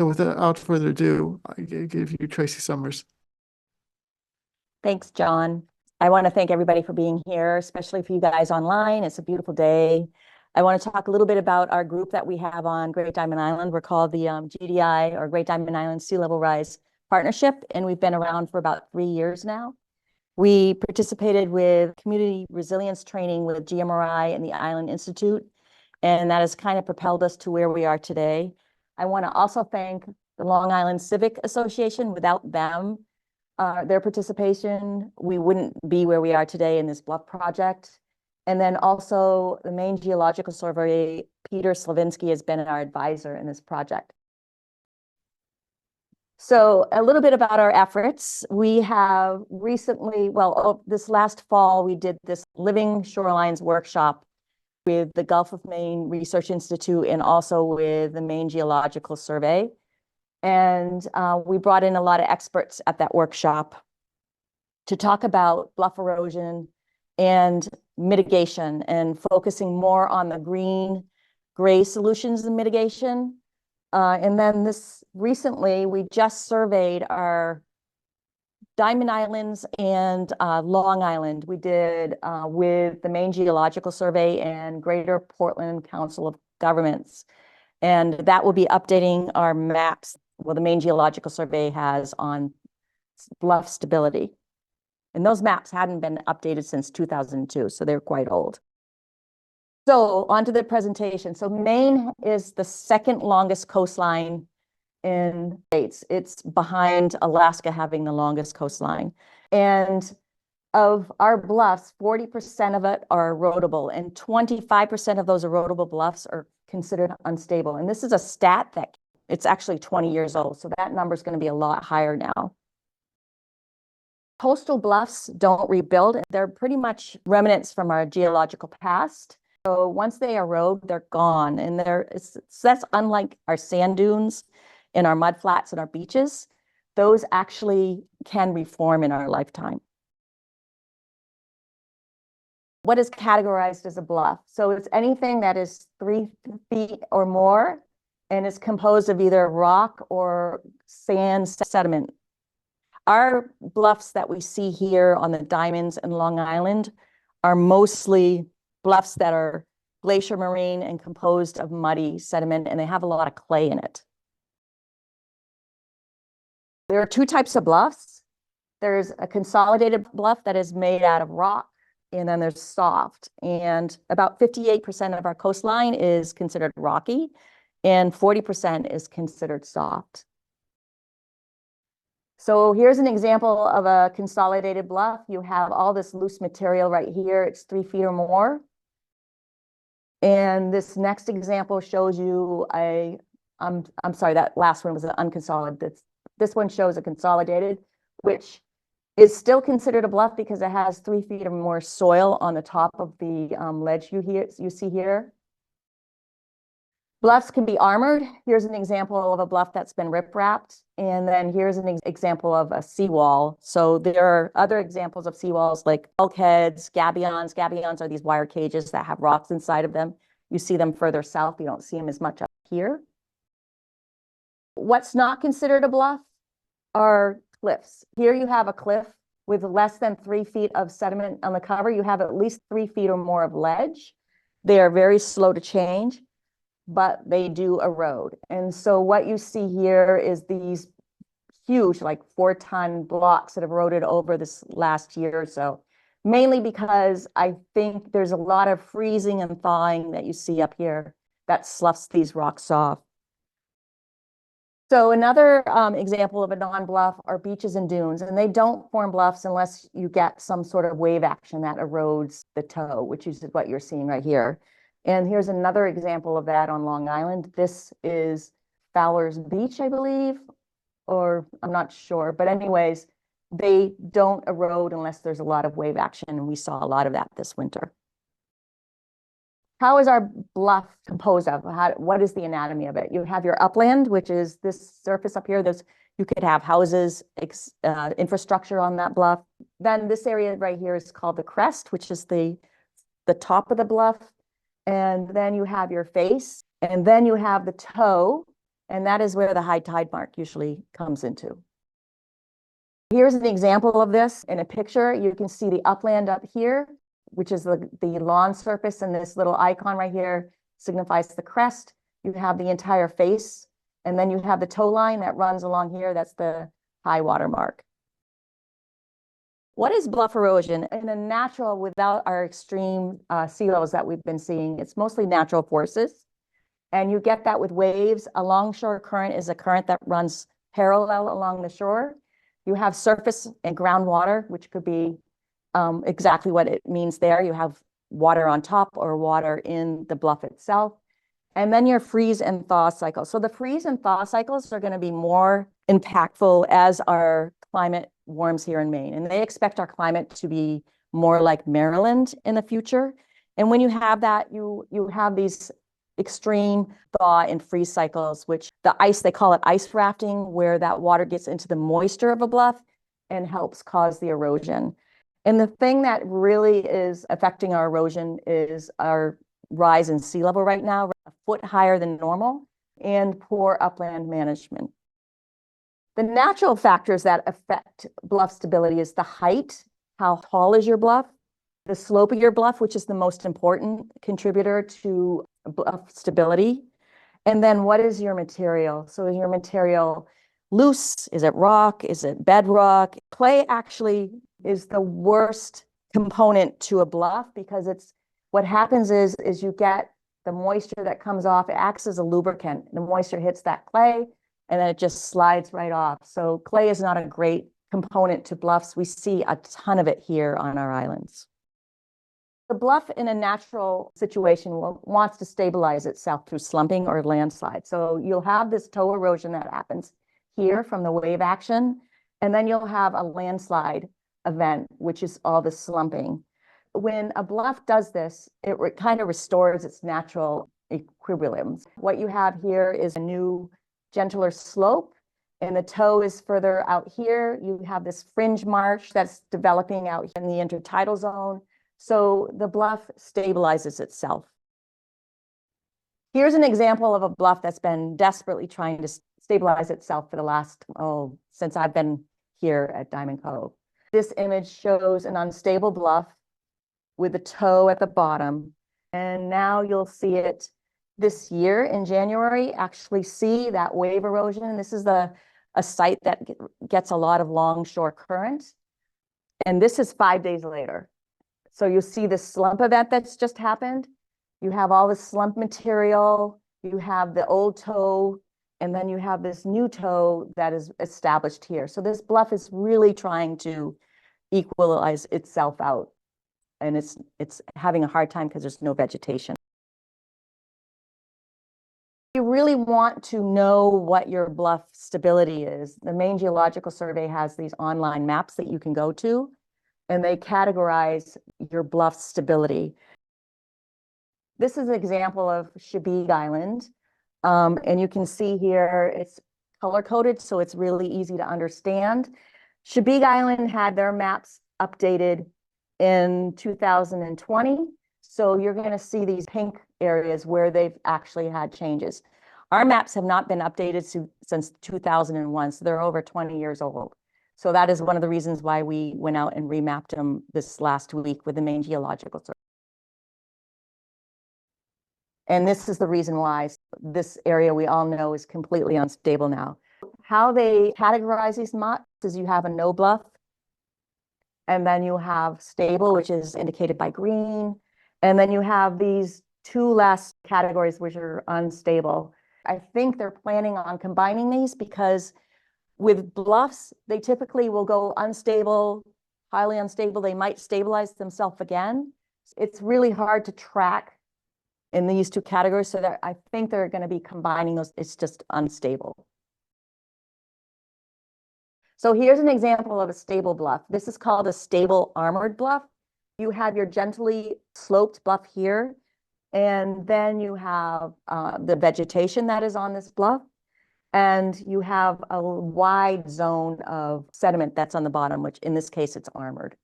So without further ado, I give you Tracy Summers. Thanks, John. I want to thank everybody for being here, especially for you guys online. It's a beautiful day. I want to talk a little bit about our group that we have on Great Diamond Island. We're called the GDI, or Great Diamond Island Sea Level Rise Partnership, and we've been around for about 3 years now. We participated with community resilience training with GMRI and the Island Institute, and that has kind of propelled us to where we are today. I want to also thank the Long Island Civic Association. Without them, their participation, we wouldn't be where we are today in this Bluff project. And then also the Maine Geological Survey, Peter Slavinsky has been our advisor in this project. So a little bit about our efforts. We have recently, this last fall, we did this Living Shorelines workshop with the Gulf of Maine Research Institute and also with the Maine Geological Survey. And we brought in a lot of experts at that workshop to talk about bluff erosion and mitigation, and focusing more on the green-gray solutions in mitigation. And then recently, we just surveyed our Diamond Islands and Long Island. We did with the Maine Geological Survey and Greater Portland Council of Governments. And that will be updating our maps, well, the Maine Geological Survey has on bluff stability. And those maps hadn't been updated since 2002, so they're quite old. So on to the presentation. So Maine is the second longest coastline in states. It's behind Alaska having the longest coastline. And of our bluffs, 40% of it are erodible, and 25% of those erodible bluffs are considered unstable. And this is a stat that it's actually 20 years old, so that number is going to be a lot higher now. Coastal bluffs don't rebuild. They're pretty much remnants from our geological past. So once they erode, they're gone. And that's unlike our sand dunes and our mud flats and our beaches. Those actually can reform in our lifetime. What is categorized as a bluff? So it's anything that is 3 feet or more and is composed of either rock or sand sediment. Our bluffs that we see here on the Diamonds and Long Island are mostly bluffs that are glacier marine and composed of muddy sediment, and they have a lot of clay in it. There are 2 types of bluffs. There's a consolidated bluff that is made out of rock, and then there's soft. And about 58% of our coastline is considered rocky, and 40% is considered soft. So here's an example of a consolidated bluff. You have all this loose material right here. It's 3 feet or more. And this next example shows you I'm sorry, that last one was an unconsolidated. This one shows a consolidated, which is still considered a bluff because it has 3 feet or more soil on the top of the ledge you see here. Bluffs can be armored. Here's an example of a bluff that's been rip-wrapped. And then here's an example of a seawall. So there are other examples of seawalls like bulkheads, gabions. Gabions are these wire cages that have rocks inside of them. You see them further south. You don't see them as much up here. What's not considered a bluff are cliffs. Here you have a cliff with less than 3 feet of sediment on the cover. You have at least 3 feet or more of ledge. They are very slow to change, but they do erode. And so what you see here is these huge, like 4-ton blocks that have eroded over this last year or so, mainly because I think there's a lot of freezing and thawing that you see up here that sloughs these rocks off. So another example of a non-bluff are beaches and dunes, and they don't form bluffs unless you get some sort of wave action that erodes the toe, which is what you're seeing right here. And here's another example of that on Long Island. This is Fowler's Beach, I believe, or I'm not sure. But anyways, they don't erode unless there's a lot of wave action, and we saw a lot of that this winter. How is our bluff composed of? What is the anatomy of it? You have your upland, which is this surface up here. You could have houses, infrastructure on that bluff. Then this area right here is called the crest, which is the top of the bluff. And then you have your face, and then you have the toe, And that is where the high tide mark usually comes into. Here's an example of this in a picture. You can see the upland up here, which is the lawn surface, and this little icon right here signifies the crest. You have the entire face, and then you have the tow line that runs along here. That's the high water mark. What is bluff erosion? In a natural, without our extreme sea levels that we've been seeing, it's mostly natural forces. And you get that with waves. A longshore current is a current that runs parallel along the shore. You have surface and groundwater, which could be exactly what it means there. You have water on top or water in the bluff itself. And then your freeze and thaw cycle. So the freeze and thaw cycles are going to be more impactful as our climate warms here in Maine. And they expect our climate to be more like Maryland in the future. And when you have that, you have these extreme thaw and freeze cycles, which the ice, they call it ice rafting, where that water gets into the moisture of a bluff and helps cause the erosion. And the thing that really is affecting our erosion is our rise in sea level right now, a foot higher than normal, and poor upland management. The natural factors that affect bluff stability is the height, how tall is your bluff, the slope of your bluff, which is the most important contributor to bluff stability. And then what is your material? So is your material loose? Is it rock? Is it bedrock? Clay actually is the worst component to a bluff because it's what happens is you get the moisture that comes off, it acts as a lubricant. The moisture hits that clay and then it just slides right off. So clay is not a great component to bluffs. We see a ton of it here on our islands. The bluff in a natural situation wants to stabilize itself through slumping or landslide. So you'll have this toe erosion that happens here from the wave action, and then you'll have a landslide event, which is all the slumping. When a bluff does this, it kind of restores its natural equilibrium. What you have here is a new, gentler slope, and the toe is further out here. You have this fringe marsh that's developing out in the intertidal zone. So the bluff stabilizes itself. Here's an example of a bluff that's been desperately trying to stabilize itself for the last, since I've been here at Diamond Cove. This image shows an unstable bluff with a toe at the bottom. And now you'll see it this year in January, actually see that wave erosion. This is a site that gets a lot of longshore current. And this is 5 days later. So you see the slump event that's just happened. You have all the slump material, you have the old toe, and then you have this new toe that is established here. So this bluff is really trying to equalize itself out. And it's having a hard time because there's no vegetation. You really want to know what your bluff stability is. The Maine Geological Survey has these online maps that you can go to, and they categorize your bluff stability. This is an example of Chebeague Island. And you can see here, it's color-coded, so it's really easy to understand. Chebeague Island had their maps updated in 2020. So you're going to see these pink areas where they've actually had changes. Our maps have not been updated since 2001, so they're over 20 years old. So that is one of the reasons why we went out and remapped them this last week with the Maine Geological Survey. And this is the reason why this area we all know is completely unstable now. How they categorize these maps is you have a no bluff, and then you have stable, which is indicated by green, and then you have these two last categories, which are unstable. I think they're planning on combining these because with bluffs, they typically will go unstable, highly unstable. They might stabilize themselves again. It's really hard to track in these two categories. So I think they're going to be combining those. It's just unstable. So here's an example of a stable bluff. This is called a stable armored bluff. You have your gently sloped bluff here, and then you have the vegetation that is on this bluff. And you have a wide zone of sediment that's on the bottom, which in this case, it's armored.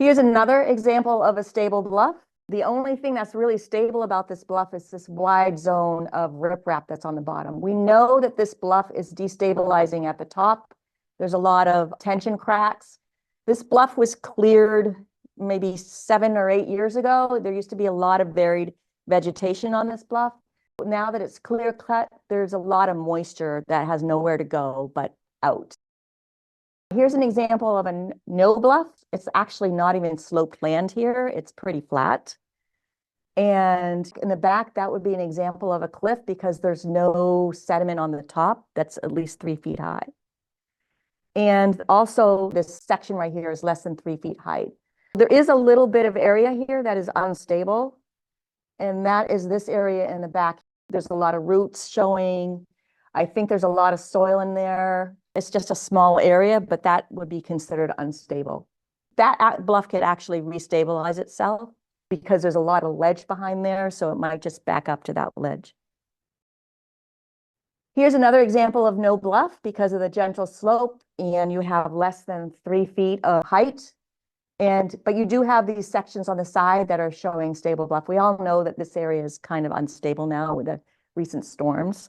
Here's another example of a stable bluff. The only thing that's really stable about this bluff is this wide zone of riprap that's on the bottom. We know that this bluff is destabilizing at the top. There's a lot of tension cracks. This bluff was cleared maybe 7 or 8 years ago. There used to be a lot of varied vegetation on this bluff. Now that it's clear cut, there's a lot of moisture that has nowhere to go but out. Here's an example of a no bluff. It's actually not even sloped land here. It's pretty flat. And in the back, that would be an example of a cliff because there's no sediment on the top that's at least 3 feet high. And also this section right here is less than 3 feet height. There is a little bit of area here that is unstable. And that is this area in the back. There's a lot of roots showing. I think there's a lot of soil in there. It's just a small area, but that would be considered unstable. That bluff could actually restabilize itself because there's a lot of ledge behind there, so it might just back up to that ledge. Here's another example of no bluff because of the gentle slope, and you have less than 3 feet of height. But you do have these sections on the side that are showing stable bluff. We all know that this area is kind of unstable now with the recent storms.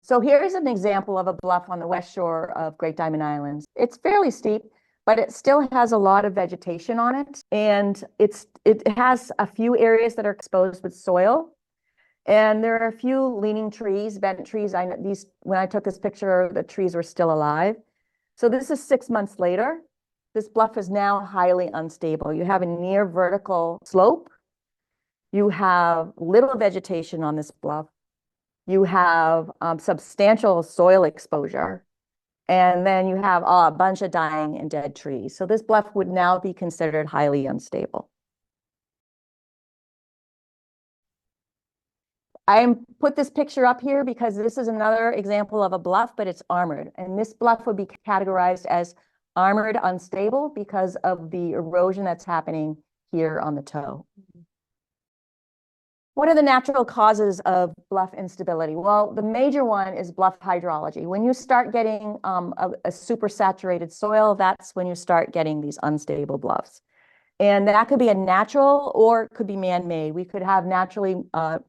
So here's an example of a bluff on the west shore of Great Diamond Islands. It's fairly steep, but it still has a lot of vegetation on it. And it has a few areas that are exposed with soil. And there are a few leaning trees, bent trees. When I took this picture, the trees were still alive. So this is 6 months later. This bluff is now highly unstable. You have a near vertical slope. You have little vegetation on this bluff. You have substantial soil exposure. And then you have a bunch of dying and dead trees. So this bluff would now be considered highly unstable. I put this picture up here because this is another example of a bluff, but it's armored. And this bluff would be categorized as armored unstable because of the erosion that's happening here on the toe. What are the natural causes of bluff instability? Well, the major one is bluff hydrology. When you start getting a super saturated soil, that's when you start getting these unstable bluffs. And that could be a natural or it could be man-made. We could have naturally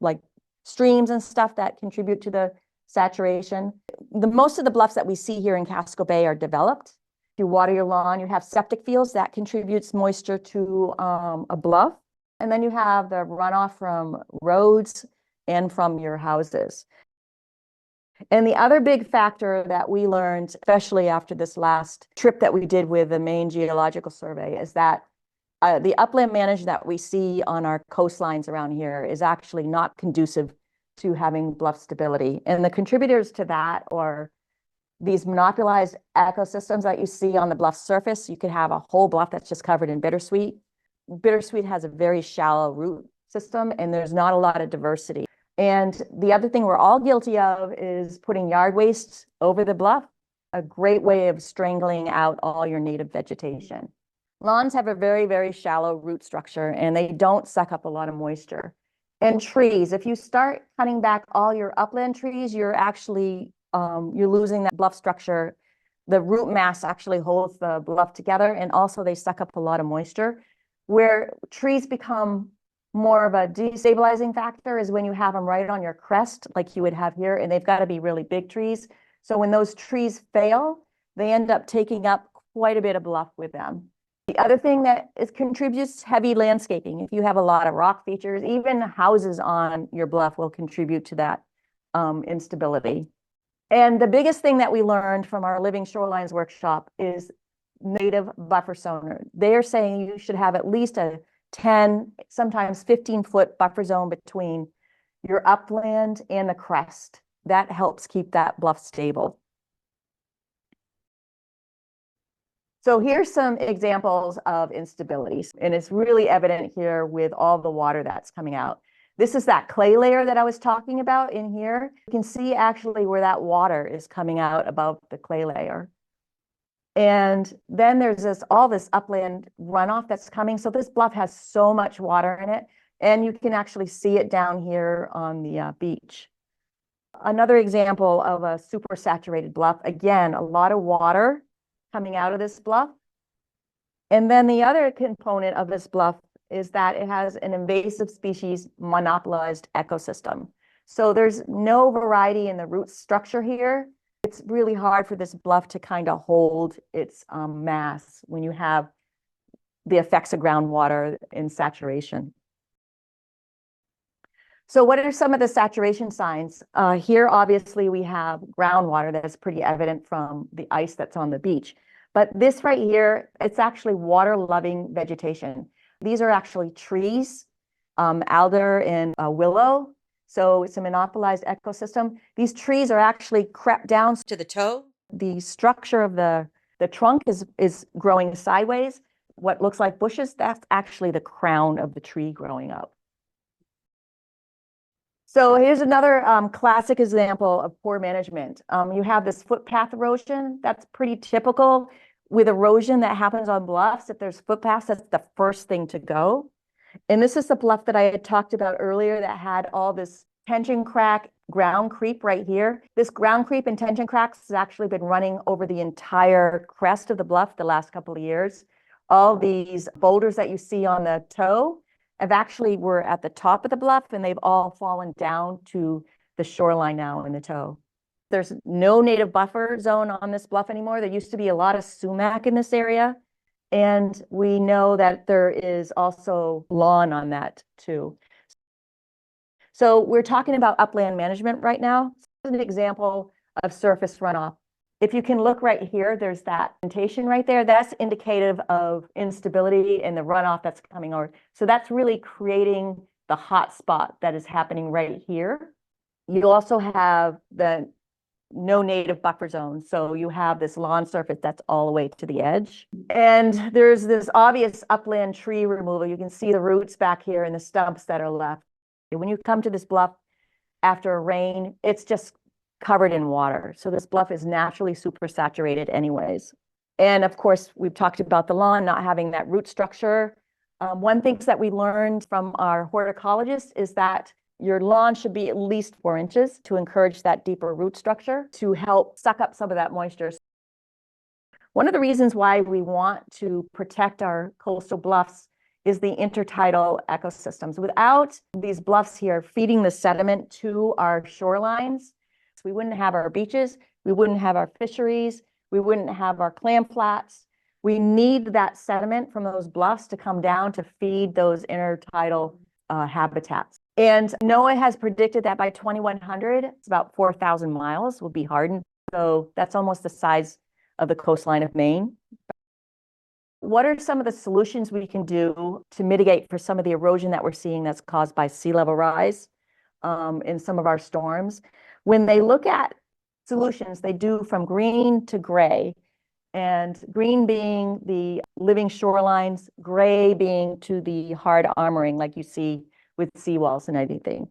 like streams and stuff that contribute to the saturation. Most of the bluffs that we see here in Casco Bay are developed. If you water your lawn, you have septic fields that contributes moisture to a bluff. And then you have the runoff from roads and from your houses. And the other big factor that we learned, especially after this last trip that we did with the Maine Geological Survey, is that the upland management that we see on our coastlines around here is actually not conducive to having bluff stability. And the contributors to that are these monopolized ecosystems that you see on the bluff surface. You could have a whole bluff that's just covered in bittersweet. Bittersweet has a very shallow root system and there's not a lot of diversity. And the other thing we're all guilty of is putting yard waste over the bluff, a great way of strangling out all your native vegetation. Lawns have a very, very shallow root structure and they don't suck up a lot of moisture. And trees, if you start cutting back all your upland trees, you're actually, you're losing that bluff structure. The root mass actually holds the bluff together and also they suck up a lot of moisture. Where trees become more of a destabilizing factor is when you have them right on your crest, like you would have here, and they've got to be really big trees. So when those trees fail, they end up taking up quite a bit of bluff with them. The other thing that contributes heavy landscaping. If you have a lot of rock features, even houses on your bluff will contribute to that instability. And the biggest thing that we learned from our Living Shorelines workshop is native buffer zone. They're saying you should have at least a 10, sometimes 15-foot buffer zone between your upland and the crest. That helps keep that bluff stable. So here's some examples of instabilities, and it's really evident here with all the water that's coming out. This is that clay layer that I was talking about in here. You can see actually where that water is coming out above the clay layer. And then there's all this upland runoff that's coming. So this bluff has so much water in it, and you can actually see it down here on the beach. Another example of a super saturated bluff, again, a lot of water coming out of this bluff. And then the other component of this bluff is that it has an invasive species monopolized ecosystem. So there's no variety in the root structure here. It's really hard for this bluff to kind of hold its mass when you have the effects of groundwater in saturation. So what are some of the saturation signs? Here, obviously, we have groundwater that's pretty evident from the ice that's on the beach. But this right here, it's actually water-loving vegetation. These are actually trees, alder and willow. So it's a monopolized ecosystem. These trees are actually crept down to the toe. The structure of the trunk is growing sideways. What looks like bushes, that's actually the crown of the tree growing up. So here's another classic example of poor management. You have this footpath erosion. That's pretty typical with erosion that happens on bluffs. If there's footpaths, that's the first thing to go. And this is the bluff that I had talked about earlier that had all this tension crack, ground creep right here. This ground creep and tension cracks has actually been running over the entire crest of the bluff the last couple of years. All these boulders that you see on the toe have actually were at the top of the bluff, and they've all fallen down to the shoreline now in the toe. There's no native buffer zone on this bluff anymore. There used to be a lot of sumac in this area. And we know that there is also lawn on that too. So we're talking about upland management right now. This is an example of surface runoff. If you can look right here, there's that indentation right there. That's indicative of instability in the runoff that's coming over. So that's really creating the hot spot that is happening right here. You also have the no native buffer zone. So you have this lawn surface that's all the way to the edge. And there's this obvious upland tree removal. You can see the roots back here and the stumps that are left. When you come to this bluff after a rain, it's just covered in water. So this bluff is naturally super saturated anyways. And of course, we've talked about the lawn not having that root structure. One thing that we learned from our horticulturist is that your lawn should be at least 4 inches to encourage that deeper root structure to help suck up some of that moisture. One of the reasons why we want to protect our coastal bluffs is the intertidal ecosystems. Without these bluffs here feeding the sediment to our shorelines, we wouldn't have our beaches, we wouldn't have our fisheries, we wouldn't have our clam flats. We need that sediment from those bluffs to come down to feed those intertidal habitats. And NOAA has predicted that by 2100, it's about 4,000 miles will be hardened. So that's almost the size of the coastline of Maine. What are some of the solutions we can do to mitigate for some of the erosion that we're seeing that's caused by sea level rise in some of our storms? When they look at solutions, they do from green to gray, and green being the living shorelines, gray being to the hard armoring like you see with seawalls and everything.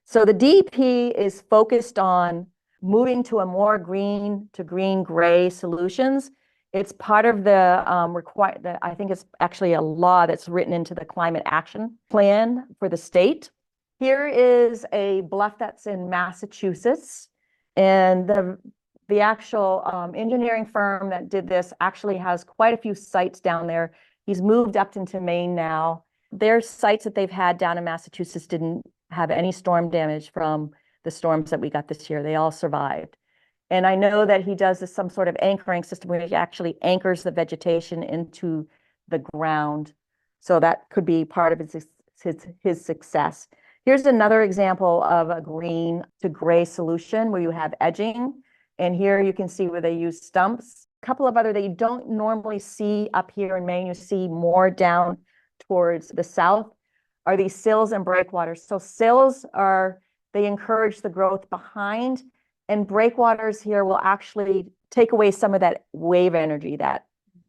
So the DEP is focused on moving to a more green to green-gray solutions. It's part of the I think it's actually a law that's written into the climate action plan for the state. Here is a bluff that's in Massachusetts, and the actual engineering firm that did this actually has quite a few sites down there. He's moved up into Maine now. Their sites that they've had down in Massachusetts didn't have any storm damage from the storms that we got this year. They all survived. And I know that he does some sort of anchoring system where he actually anchors the vegetation into the ground. So that could be part of his success. Here's another example of a green to gray solution where you have edging. And here you can see where they use stumps. A couple of other that you don't normally see up here in Maine, you see more down towards the south, are these sills and breakwaters. So sills they encourage the growth behind, and breakwaters here will actually take away some of that wave energy that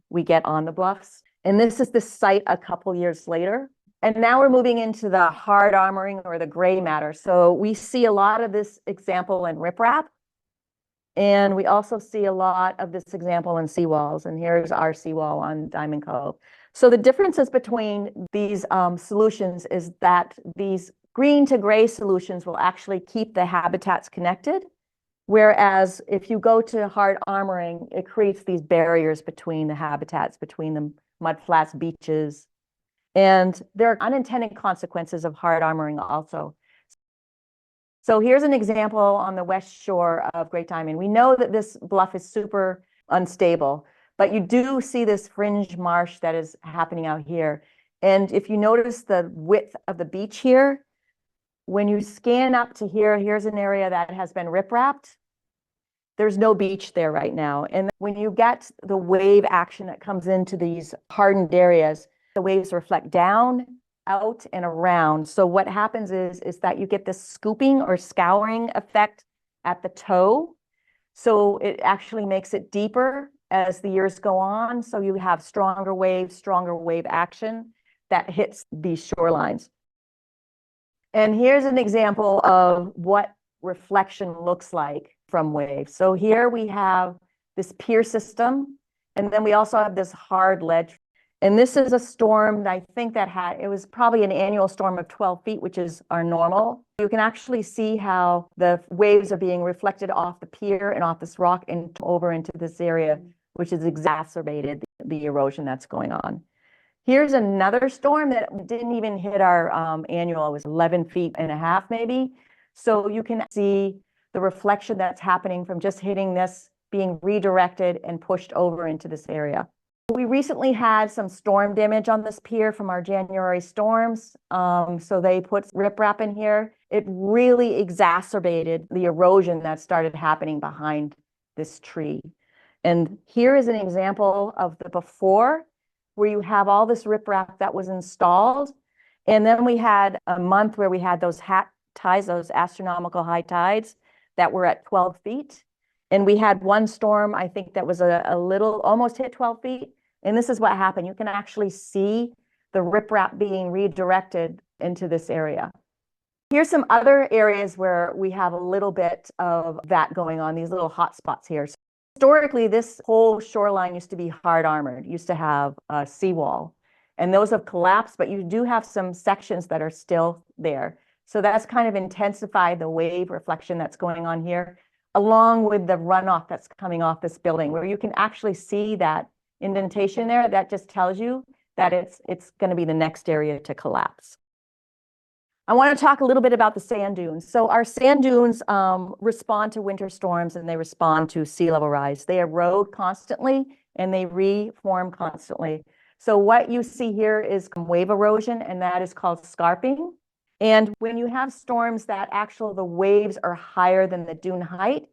we get on the bluffs. And this is the site a couple years later. And now we're moving into the hard armoring or the gray matter. So we see a lot of this example in riprap. And we also see a lot of this example in seawalls. And here's our seawall on Diamond Cove. So the differences between these solutions is that these green to gray solutions will actually keep the habitats connected. Whereas if you go to hard armoring, it creates these barriers between the habitats, between the mudflats, beaches. And there are unintended consequences of hard armoring also. So here's an example on the west shore of Great Diamond. We know that this bluff is super unstable, but you do see this fringe marsh that is happening out here. And if you notice the width of the beach here, when you scan up to here, here's an area that has been ripraped. There's no beach there right now. And when you get the wave action that comes into these hardened areas, the waves reflect down, out, and around. So what happens is that you get this scooping or scouring effect at the toe. So it actually makes it deeper as the years go on. So you have stronger wave action that hits these shorelines. And here's an example of what reflection looks like from waves. So here we have this pier system, and then we also have this hard ledge. And this is a storm that I think that it was probably an annual storm of 12 feet, which is our normal. You can actually see how the waves are being reflected off the pier and off this rock and over into this area, which has exacerbated the erosion that's going on. Here's another storm that didn't even hit our annual. It was 11 feet and a half maybe. So you can see the reflection that's happening from just hitting this, being redirected and pushed over into this area. We recently had some storm damage on this pier from our January storms. So they put riprap in here. It really exacerbated the erosion that started happening behind this tree. And here is an example of the before, where you have all this riprap that was installed. And then we had a month where we had those tides, those astronomical high tides that were at 12 feet. And we had one storm, I think, that was a little, almost hit 12 feet. And this is what happened. You can actually see the riprap being redirected into this area. Here's some other areas where we have a little bit of that going on, these little hot spots here. So historically, this whole shoreline used to be hard armored, used to have a seawall, and those have collapsed, but you do have some sections that are still there. So that's kind of intensified the wave reflection that's going on here, along with the runoff that's coming off this building, where you can actually see that indentation there. That just tells you that it's going to be the next area to collapse. I want to talk a little bit about the sand dunes. So our sand dunes respond to winter storms, and they respond to sea level rise. They erode constantly and they reform constantly. So what you see here is wave erosion, and that is called scarping. And when you have storms that the waves are higher than the dune height,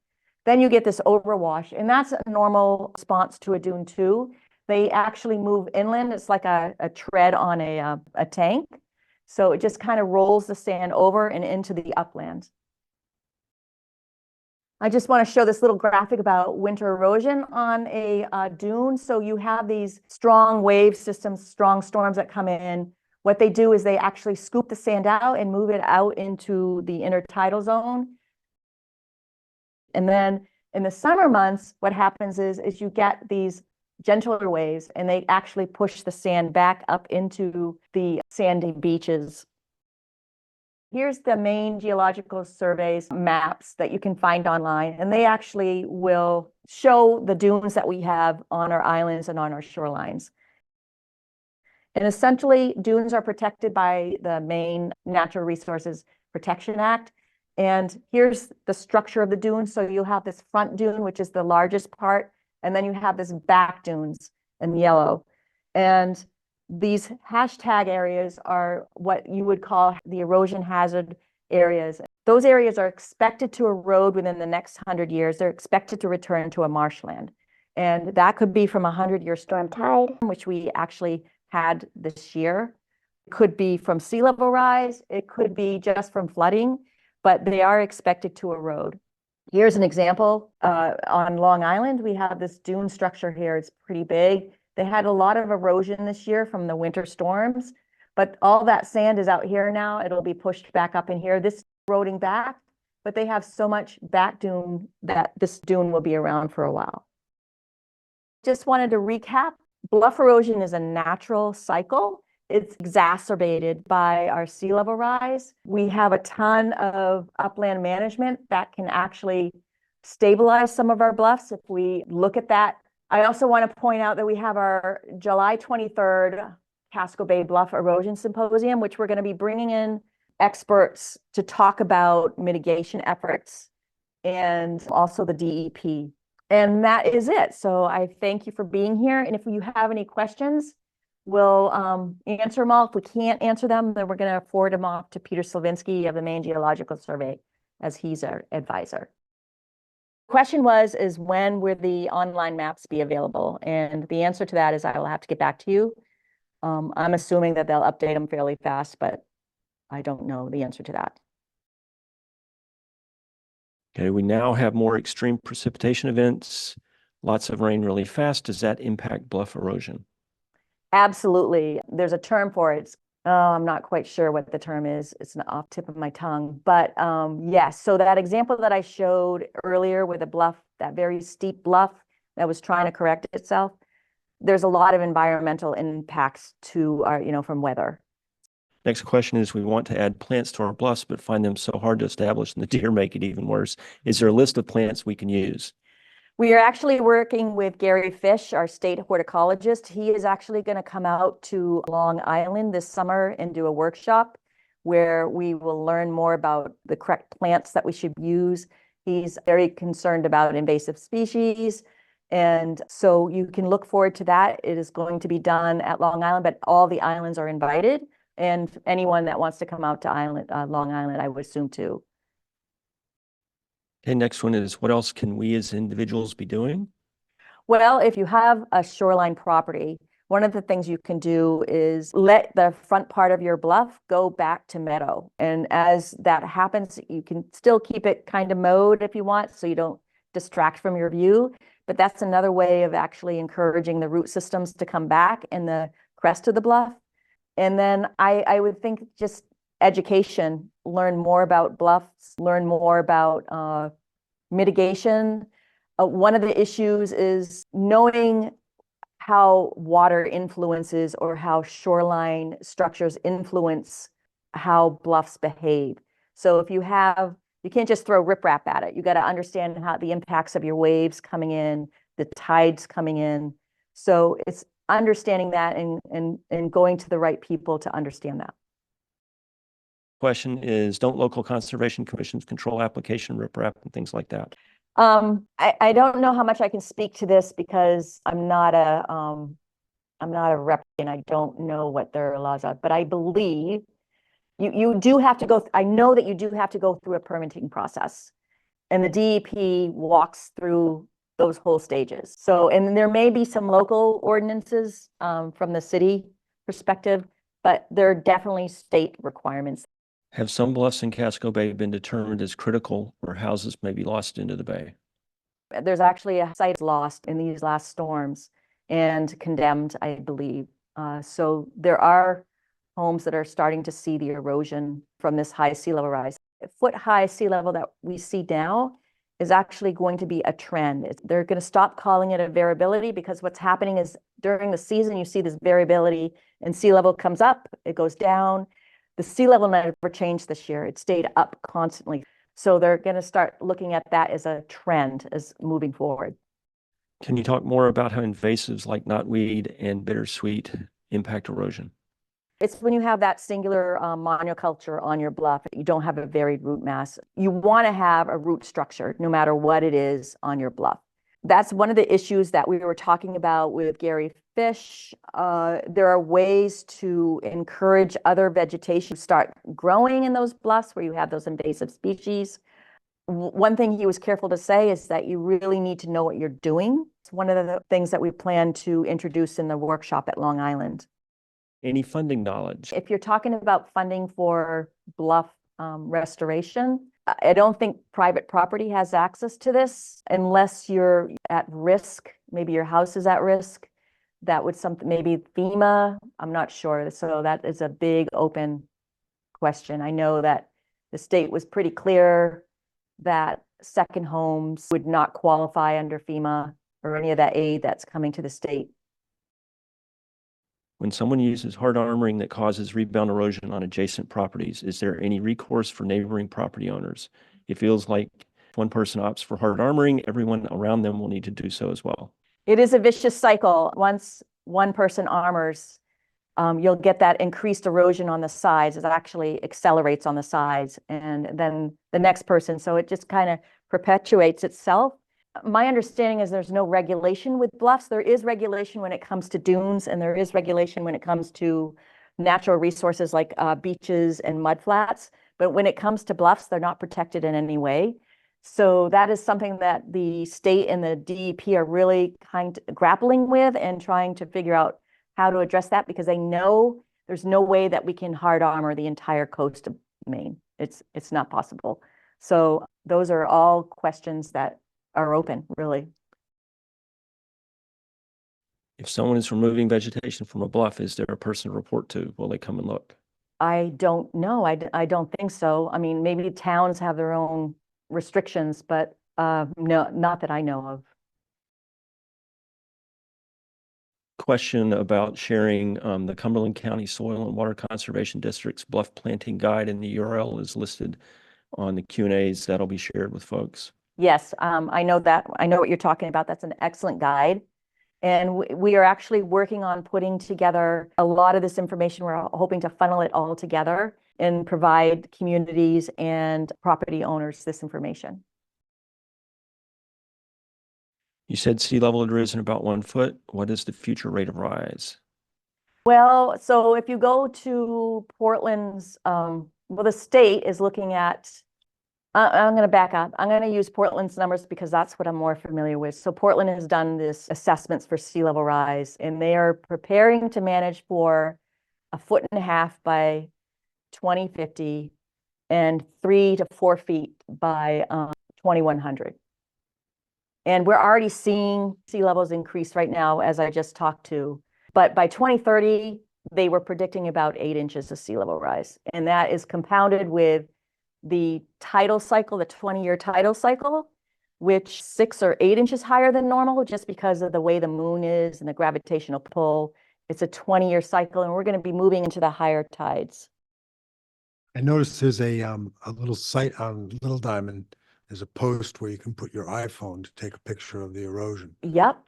then you get this overwash, and that's a normal response to a dune too. They actually move inland. It's like a tread on a tank. So it just kind of rolls the sand over and into the upland. I just want to show this little graphic about winter erosion on a dune. So you have these strong wave systems, strong storms that come in. What they do is they actually scoop the sand out and move it out into the intertidal zone. And then in the summer months, what happens is you get these gentler waves, and they actually push the sand back up into the sandy beaches. Here's the Maine Geological Survey's maps that you can find online, and they actually will show the dunes that we have on our islands and on our shorelines. And essentially, dunes are protected by the Maine Natural Resources Protection Act. And here's the structure of the dune. So you'll have this front dune, which is the largest part, and then you have this back dunes in yellow. And these hashtag areas are what you would call the erosion hazard areas. Those areas are expected to erode within the next 100 years. They're expected to return to a marshland. And that could be from a 100-year storm tide, which we actually had this year. It could be from sea level rise. It could be just from flooding, but they are expected to erode. Here's an example. On Long Island, we have this dune structure here. It's pretty big. They had a lot of erosion this year from the winter storms, but all that sand is out here now. It'll be pushed back up in here. This is eroding back, but they have so much back dune that this dune will be around for a while. Just wanted to recap. Bluff erosion is a natural cycle. It's exacerbated by our sea level rise. We have a ton of upland management that can actually stabilize some of our bluffs if we look at that. I also want to point out that we have our July 23rd Casco Bay Bluff Erosion Symposium, which we're going to be bringing in experts to talk about mitigation efforts and also the DEP. And that is it. So I thank you for being here. And if you have any questions, we'll answer them all. If we can't answer them, then we're going to forward them off to Peter Slavinsky of the Maine Geological Survey, as he's our advisor. Question is when will the online maps be available? And the answer to that is I will have to get back to you. I'm assuming that they'll update them fairly fast, but I don't know the answer to that. Okay, we now have more extreme precipitation events, lots of rain really fast. Does that impact bluff erosion? Absolutely. There's a term for it. I'm not quite sure what the term is. It's not off the tip of my tongue, but yes. So that example that I showed earlier with a bluff, that very steep bluff that was trying to correct itself, there's a lot of environmental impacts to our, from weather. Next question is, we want to add plants to our bluffs, but find them so hard to establish and the deer make it even worse. Is there a list of plants we can use? We are actually working with Gary Fish, our state horticulturist. He is actually going to come out to Long Island this summer and do a workshop where we will learn more about the correct plants that we should use. He's very concerned about invasive species. And so you can look forward to that. It is going to be done at Long Island, but all the islands are invited. And anyone that wants to come out to Long Island, I would assume too. Okay, next one is, what else can we as individuals be doing? Well, if you have a shoreline property, one of the things you can do is let the front part of your bluff go back to meadow. And as that happens, you can still keep it kind of mowed if you want, so you don't distract from your view. But that's another way of actually encouraging the root systems to come back in the crest of the bluff. And then I would think just education, learn more about bluffs, learn more about mitigation. One of the issues is knowing how water influences or how shoreline structures influence how bluffs behave. So if you can't just throw riprap at it. You got to understand how the impacts of your waves coming in, the tides coming in. So it's understanding that and going to the right people to understand that. Question is, don't local conservation commissions control application riprap and things like that? I don't know how much I can speak to this because I'm not a rep and I don't know what their laws are, but I believe you do have to go. I know that you do have to go through a permitting process, and the DEP walks through those whole stages. So, and there may be some local ordinances from the city perspective, but there are definitely state requirements. Have some bluffs in Casco Bay been determined as critical where houses may be lost into the bay? There's actually a site lost in these last storms and condemned, I believe. So there are homes that are starting to see the erosion from this high sea level rise. A foot-high sea level that we see now is actually going to be a trend. They're going to stop calling it a variability because what's happening is during the season, you see this variability and sea level comes up, it goes down. The sea level never changed this year. It stayed up constantly. So they're going to start looking at that as a trend as moving forward. Can you talk more about how invasives like knotweed and bittersweet impact erosion? It's when you have that singular monoculture on your bluff, you don't have a varied root mass. You want to have a root structure, no matter what it is on your bluff. That's one of the issues that we were talking about with Gary Fish. There are ways to encourage other vegetation to start growing in those bluffs where you have those invasive species. One thing he was careful to say is that you really need to know what you're doing. It's one of the things that we plan to introduce in the workshop at Long Island. Any funding knowledge? If you're talking about funding for bluff restoration, I don't think private property has access to this unless you're at risk. Maybe your house is at risk. That would something, maybe FEMA, I'm not sure. So that is a big open question. I know that the state was pretty clear that second homes would not qualify under FEMA or any of that aid that's coming to the state. When someone uses hard armoring that causes rebound erosion on adjacent properties, is there any recourse for neighboring property owners? It feels like if one person opts for hard armoring, everyone around them will need to do so as well. It is a vicious cycle. Once one person armors, you'll get that increased erosion on the sides. It actually accelerates on the sides, and then the next person. So it just kind of perpetuates itself. My understanding is there's no regulation with bluffs. There is regulation when it comes to dunes, and there is regulation when it comes to natural resources like beaches and mudflats. But when it comes to bluffs, they're not protected in any way. So that is something that the state and the DEP are really kind of grappling with and trying to figure out how to address that, because they know there's no way that we can hard armor the entire coast of Maine. It's not possible. So those are all questions that are open, really. If someone is removing vegetation from a bluff, is there a person to report to? Will they come and look? I don't know. I don't think so. I mean, maybe towns have their own restrictions, but no, not that I know of. Question about sharing the Cumberland County Soil and Water Conservation District's bluff planting guide, and the URL is listed on the Q&As that'll be shared with folks. Yes, I know that. I know what you're talking about. That's an excellent guide. And we are actually working on putting together a lot of this information. We're hoping to funnel it all together and provide communities and property owners this information. You said sea level had risen about 1 foot. What is the future rate of rise? Well, so if you go to Portland's, well, the state is looking at, I'm going to back up. I'm going to use Portland's numbers because that's what I'm more familiar with. So Portland has done this assessments for sea level rise, and they are preparing to manage for 1.5 feet by 2050 and 3 to 4 feet by 2100. And we're already seeing sea levels increase right now, as I just talked to. But by 2030, they were predicting about 8 inches of sea level rise. And that is compounded with the tidal cycle, the 20-year tidal cycle, which 6 or 8 inches higher than normal, just because of the way the moon is and the gravitational pull. It's a 20-year cycle, and we're going to be moving into the higher tides. I noticed there's a little site on Little Diamond. There's a post where you can put your iPhone to take a picture of the erosion. Yep.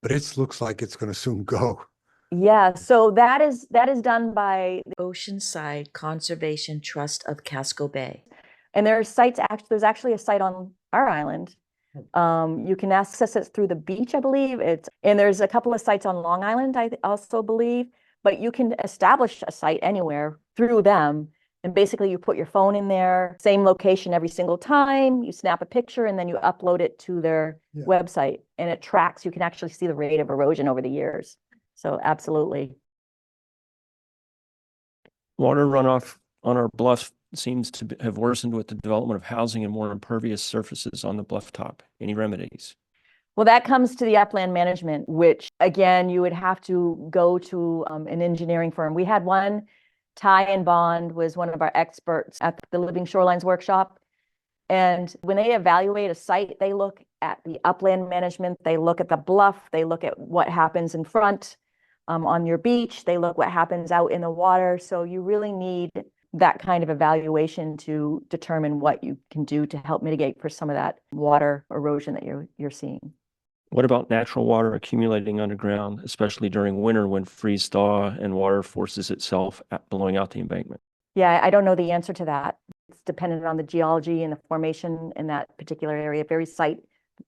But it looks like it's going to soon go. Yeah, so that is done by Oceanside Conservation Trust of Casco Bay. And there are sites, there's actually a site on our island. You can access it through the beach, I believe. And there's a couple of sites on Long Island, I also believe, but you can establish a site anywhere through them. And basically you put your phone in there, same location every single time, you snap a picture, and then you upload it to their website, and it tracks. You can actually see the rate of erosion over the years. So absolutely. Water runoff on our bluffs seems to have worsened with the development of housing and more impervious surfaces on the bluff top. Any remedies? Well, that comes to the upland management, which again, you would have to go to an engineering firm. We had one. Ty and Bond was one of our experts at the Living Shorelines workshop. And when they evaluate a site, they look at the upland management, they look at the bluff, they look at what happens in front on your beach, they look what happens out in the water. So you really need that kind of evaluation to determine what you can do to help mitigate for some of that water erosion that you're seeing. What about natural water accumulating underground, especially during winter when freeze thaw and water forces itself blowing out the embankment? Yeah, I don't know the answer to that. It's dependent on the geology and the formation in that particular area, very site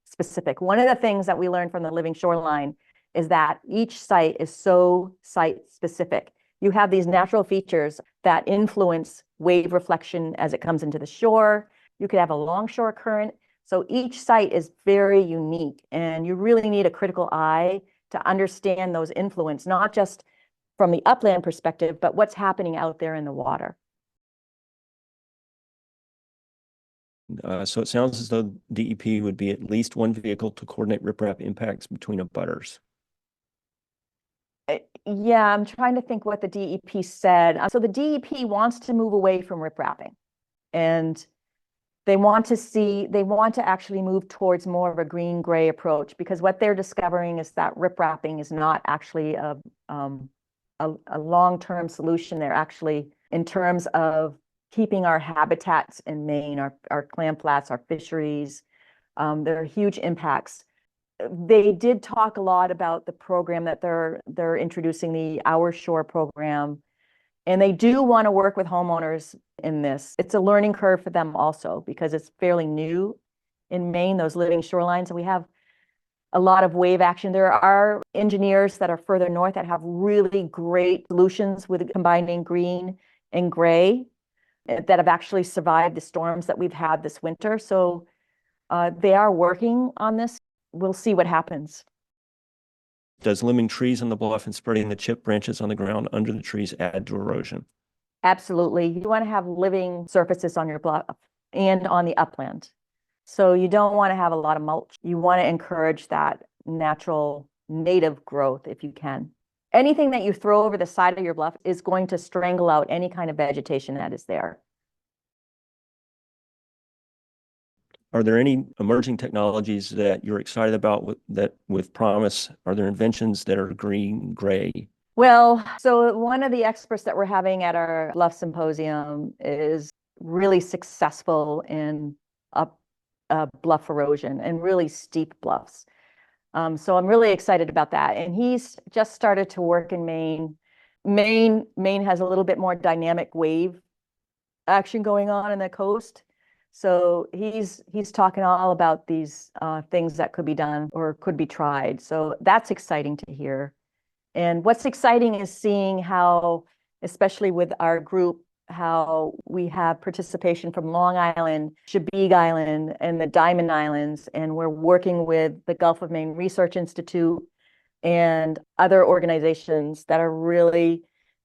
specific. One of the things that we learned from the Living Shoreline is that each site is so site specific. You have these natural features that influence wave reflection as it comes into the shore. You could have a longshore current. So each site is very unique, and you really need a critical eye to understand those influence, not just from the upland perspective, but what's happening out there in the water. So it sounds as though DEP would be at least one vehicle to coordinate riprap impacts between abutters. Yeah, I'm trying to think what the DEP said. So the DEP wants to move away from riprapping, and they want to actually move towards more of a green-gray approach, because what they're discovering is that riprapping is not actually a long-term solution. They're actually, in terms of keeping our habitats in Maine, our clam flats, our fisheries, there are huge impacts. they did talk a lot about the program that they're introducing, the Our Shore program. And they do want to work with homeowners in this. It's a learning curve for them also because it's fairly new in Maine, those living shorelines. And we have a lot of wave action. There are engineers that are further north that have really great solutions with combining green and gray that have actually survived the storms that we've had this winter. So they are working on this. We'll see what happens. Does limbing trees on the bluff and spreading the chip branches on the ground under the trees add to erosion? Absolutely. You want to have living surfaces on your bluff and on the upland. So you don't want to have a lot of mulch. You want to encourage that natural native growth if you can. Anything that you throw over the side of your bluff is going to strangle out any kind of vegetation that is there. Are there any emerging technologies that you're excited about with promise? Are there inventions that are green, gray? Well, so one of the experts that we're having at our Bluff Symposium is really successful in bluff erosion and really steep bluffs. So I'm really excited about that. And he's just started to work in Maine. Maine has a little bit more dynamic wave action going on the coast. So he's talking all about these things that could be done or could be tried. So that's exciting to hear. And what's exciting is seeing how, especially with our group, how we have participation from Long Island, Chebeague Island, and the Diamond Islands. And we're working with the Gulf of Maine Research Institute and other organizations that are really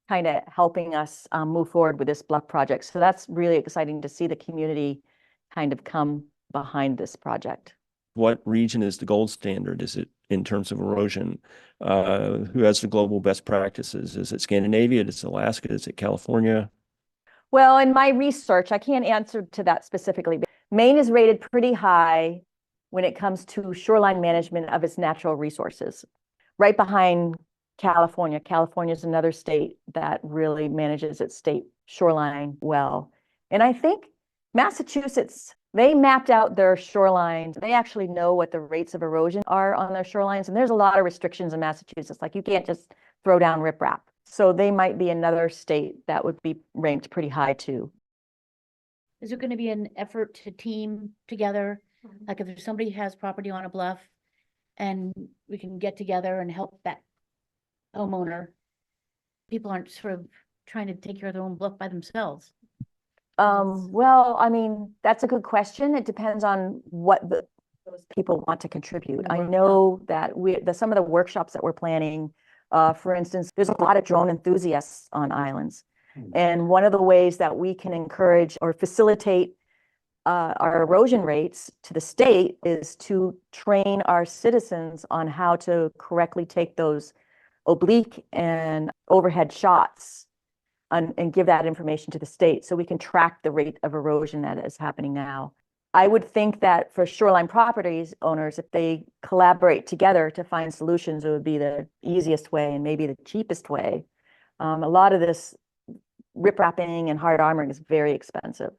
kind of helping us move forward with this bluff project. So that's really exciting to see the community kind of come behind this project. What region is the gold standard? Is it in terms of erosion? Who has the global best practices? Is it Scandinavia? Is it Alaska? Is it California? Well, in my research, I can't answer to that specifically. Maine is rated pretty high when it comes to shoreline management of its natural resources, right behind California. California is another state that really manages its state shoreline well. And I think Massachusetts, they mapped out their shorelines. They actually know what the rates of erosion are on their shorelines. And there's a lot of restrictions in Massachusetts. Like you can't just throw down riprap. So they might be another state that would be ranked pretty high too. Is there going to be an effort to team together? Like if somebody has property on a bluff and we can get together and help that homeowner, people aren't sort of trying to take care of their own bluff by themselves. Well, I mean, that's a good question. It depends on what those people want to contribute. I know that some of the workshops that we're planning, for instance, there's a lot of drone enthusiasts on islands. And one of the ways that we can encourage or facilitate our erosion rates to the state is to train our citizens on how to correctly take those oblique and overhead shots and give that information to the state so we can track the rate of erosion that is happening now. I would think that for shoreline properties owners, if they collaborate together to find solutions, it would be the easiest way and maybe the cheapest way. A lot of this riprapping and hard armoring is very expensive.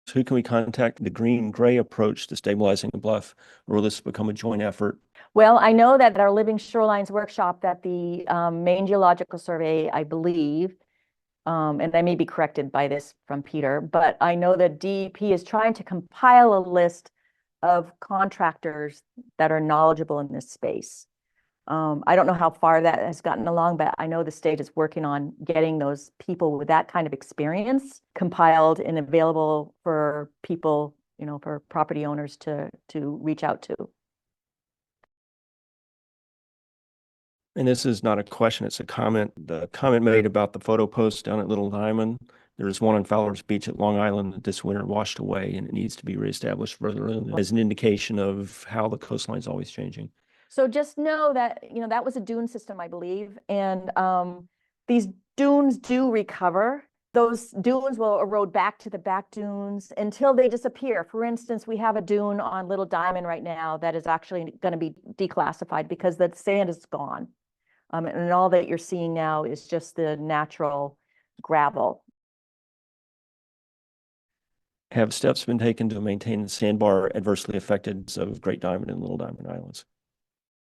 So who can we contact? The green-gray approach to stabilizing the bluff, or will this become a joint effort? Well, I know that our Living Shorelines workshop that the Maine Geological Survey, I believe, and I may be corrected by this from Peter, but I know that DEP is trying to compile a list of contractors that are knowledgeable in this space. I don't know how far that has gotten along, but I know the state is working on getting those people with that kind of experience compiled and available for people, you know, for property owners to reach out to. And this is not a question, it's a comment. The comment made about the photo post down at Little Diamond. There's one on Fowler's Beach at Long Island that this winter washed away and it needs to be reestablished further in as an indication of how the coastline is always changing. So just know that, you know, that was a dune system, I believe. And these dunes do recover. Those dunes will erode back to the back dunes until they disappear. For instance, we have a dune on Little Diamond right now that is actually going to be declassified because the sand is gone. And all that you're seeing now is just the natural gravel. Have steps been taken to maintain the sandbar adversely affected of Great Diamond and Little Diamond Islands?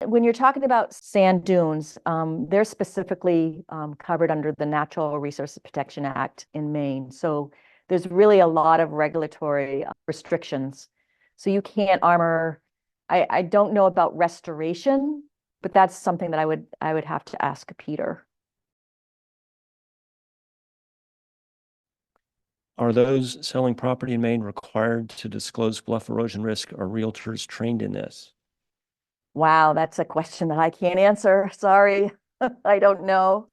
When you're talking about sand dunes, they're specifically covered under the Natural Resources Protection Act in Maine. So there's really a lot of regulatory restrictions. So you can't armor. I don't know about restoration, but that's something that I would have to ask Peter. Are those selling property in Maine required to disclose bluff erosion risk? Are realtors trained in this? Wow, that's a question that I can't answer. Sorry, I don't know.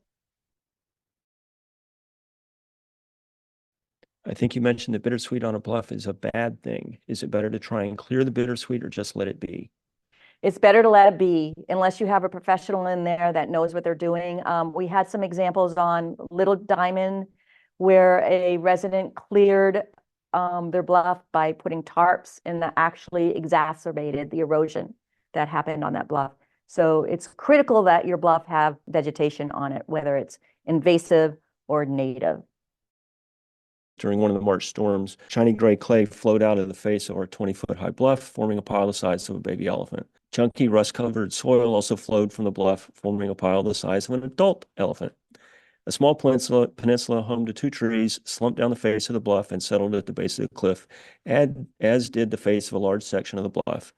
I think you mentioned that bittersweet on a bluff is a bad thing. Is it better to try and clear the bittersweet or just let it be? It's better to let it be unless you have a professional in there that knows what they're doing. We had some examples on Little Diamond where a resident cleared their bluff by putting tarps, and that actually exacerbated the erosion that happened on that bluff. So it's critical that your bluff have vegetation on it, whether it's invasive or native. During one of the March storms, shiny gray clay flowed out of the face of our 20-foot-high bluff, forming a pile the size of a baby elephant. Chunky rust-covered soil also flowed from the bluff, forming a pile the size of an adult elephant. A small peninsula home to 2 trees slumped down the face of the bluff and settled at the base of the cliff, as did the face of a large section of the bluff.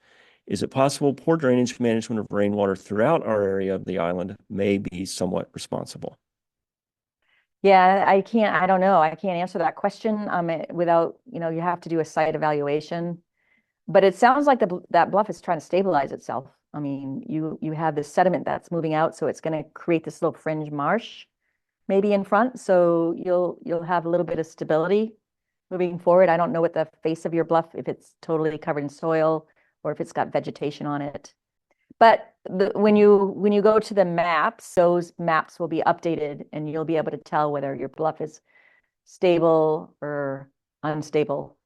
Is it possible poor drainage management of rainwater throughout our area of the island may be somewhat responsible? Yeah, I don't know. I can't answer that question without, you have to do a site evaluation. But it sounds like that bluff is trying to stabilize itself. I mean, you have this sediment that's moving out, so it's going to create this little fringe marsh maybe in front. So you'll have a little bit of stability moving forward. I don't know what the face of your bluff, if it's totally covered in soil or if it's got vegetation on it. But when you go to the maps, those maps will be updated and you'll be able to tell whether your bluff is stable or unstable.